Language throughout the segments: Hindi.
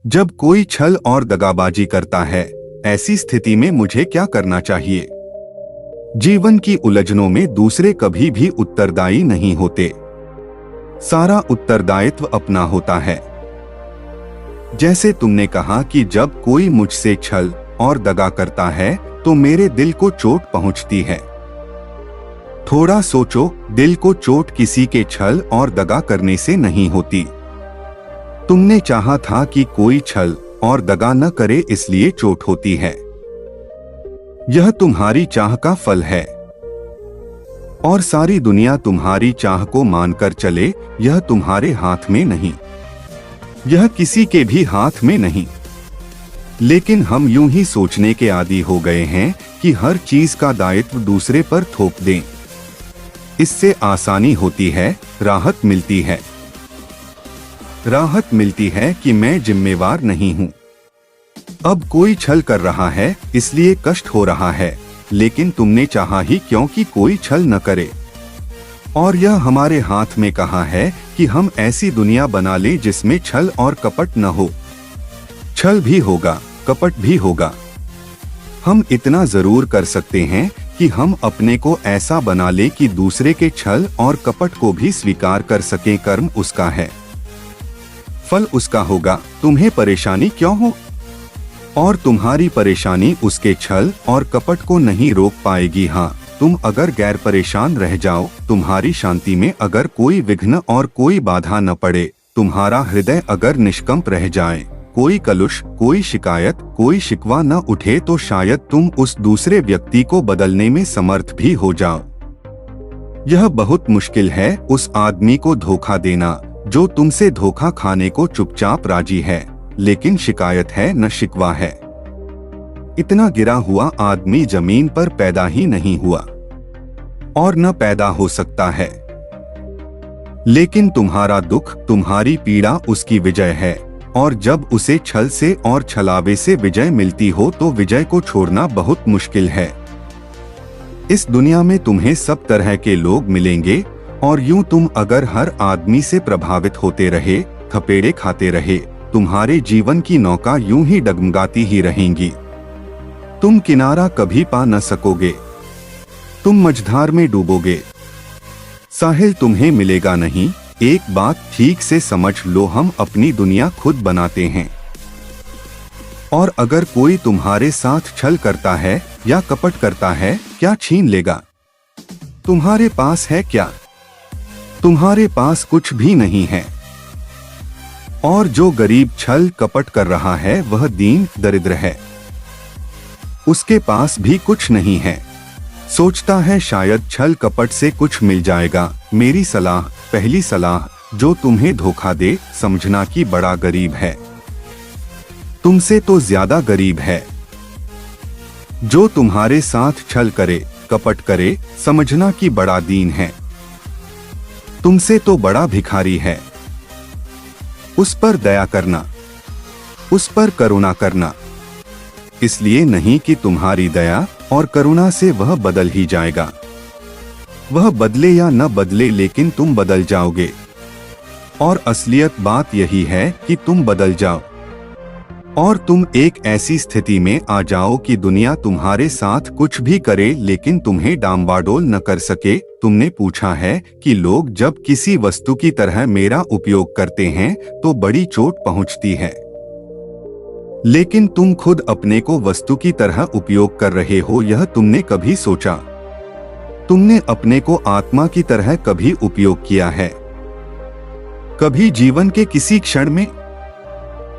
जब कोई छल और दगाबाजी करता है, ऐसी स्थिति में मुझे क्या करना चाहिए? जीवन की उलझनों में दूसरे कभी भी उत्तरदायी नहीं होते। सारा उत्तरदायित्व अपना होता है। जैसे तुमने कहा कि जब कोई मुझसे छल और दगा करता है तो मेरे दिल को चोट पहुंचती है। थोड़ा सोचो, दिल को चोट किसी के छल और दगा करने से नहीं होती। तुमने चाहा था कि कोई छल और दगा न करे, इसलिए चोट होती है। यह तुम्हारी चाह का फल है और सारी दुनिया तुम्हारी चाह को मानकर चले, यह तुम्हारे हाथ में नहीं, यह किसी के भी हाथ में नहीं। लेकिन हम यूं ही सोचने के आदी हो गए हैं कि हर चीज का दायित्व दूसरे पर थोप दें। इससे आसानी होती है, राहत मिलती है। राहत मिलती है कि मैं जिम्मेवार नहीं हूं। अब कोई छल कर रहा है इसलिए कष्ट हो रहा है, लेकिन तुमने चाहा ही क्योंकि कोई छल न करे। और यह हमारे हाथ में कहाँ है कि हम ऐसी दुनिया बना लें जिसमें छल और कपट न हो। छल भी होगा, कपट भी होगा। हम इतना जरूर कर सकते हैं कि हम अपने को ऐसा बना ले कि दूसरे के छल और कपट को भी स्वीकार कर सकें। कर्म उसका है, फल उसका होगा। तुम्हें परेशानी क्यों हो? और तुम्हारी परेशानी उसके छल और कपट को नहीं रोक पाएगी। हाँ, तुम अगर गैर परेशान रह जाओ, तुम्हारी शांति में अगर कोई विघ्न और कोई बाधा न पड़े, तुम्हारा हृदय अगर निष्कंप रह जाए, कोई कलुष, कोई शिकायत, कोई शिकवा न उठे, तो शायद तुम उस दूसरे व्यक्ति को बदलने में समर्थ भी हो जाओ। यह बहुत मुश्किल है उस आदमी को धोखा देना जो तुमसे धोखा खाने को चुपचाप राजी है, लेकिन शिकायत है न शिकवा है। इतना गिरा हुआ आदमी जमीन पर पैदा ही नहीं हुआ और न पैदा हो सकता है। लेकिन तुम्हारा दुख, तुम्हारी पीड़ा उसकी विजय है, और जब उसे छल से और छलावे से विजय मिलती हो तो विजय को छोड़ना बहुत मुश्किल है। इस दुनिया में तुम्हें सब तरह के लोग मिलेंगे, और यूं तुम अगर हर आदमी से प्रभावित होते रहे, थपेड़े खाते रहे, तुम्हारे जीवन की नौका यूं ही डगमगाती ही रहेंगी। तुम किनारा कभी पा न सकोगे, तुम मझधार में डूबोगे, साहिल तुम्हें मिलेगा नहीं। एक बात ठीक से समझ लो, हम अपनी दुनिया खुद बनाते हैं, और अगर कोई तुम्हारे साथ छल करता है या कपट करता है, क्या छीन लेगा? तुम्हारे पास है क्या? तुम्हारे पास कुछ भी नहीं है। और जो गरीब छल कपट कर रहा है वह दीन दरिद्र है, उसके पास भी कुछ नहीं है। सोचता है शायद छल कपट से कुछ मिल जाएगा। मेरी सलाह, पहली सलाह, जो तुम्हें धोखा दे, समझना कि बड़ा गरीब है, तुमसे तो ज्यादा गरीब है। जो तुम्हारे साथ छल करे, कपट करे, समझना कि बड़ा दीन है, तुमसे तो बड़ा भिखारी है। उस पर दया करना, उस पर करुणा करना, इसलिए नहीं कि तुम्हारी दया और करुणा से वह बदल ही जाएगा। वह बदले या न बदले, लेकिन तुम बदल जाओगे। और असलियत बात यही है कि तुम बदल जाओ और तुम एक ऐसी स्थिति में आ जाओ कि दुनिया तुम्हारे साथ कुछ भी करे लेकिन तुम्हें डांवाडोल न कर सके। तुमने पूछा है कि लोग जब किसी वस्तु की तरह मेरा उपयोग करते हैं तो बड़ी चोट पहुंचती है, लेकिन तुम खुद अपने को वस्तु की तरह उपयोग कर रहे हो, यह तुमने कभी सोचा? तुमने अपने को आत्मा की तरह कभी उपयोग किया है? कभी जीवन के किसी क्षण में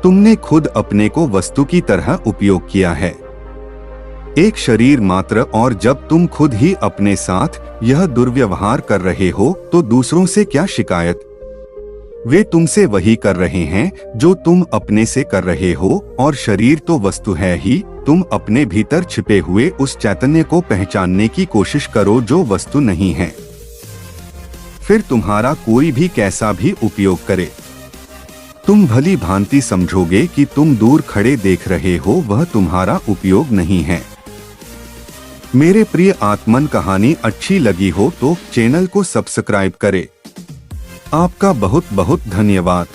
तुमने खुद अपने को वस्तु की तरह उपयोग किया है? एक शरीर मात्र, और जब तुम खुद ही अपने साथ यह दुर्व्यवहार कर रहे हो तो दूसरों से क्या शिकायत? वे तुमसे वही कर रहे हैं जो तुम अपने से कर रहे हो, और शरीर तो वस्तु है ही। तुम अपने भीतर छिपे हुए उस चैतन्य को पहचानने की कोशिश करो जो वस्तु नहीं है। फिर तुम्हारा कोई भी कैसा भी उपयोग करे, तुम भली भांति समझोगे कि तुम दूर खड़े देख रहे हो, वह तुम्हारा उपयोग नहीं है। मेरे प्रिय आत्मन, कहानी अच्छी लगी हो तो चैनल को सब्सक्राइब करें। आपका बहुत बहुत धन्यवाद।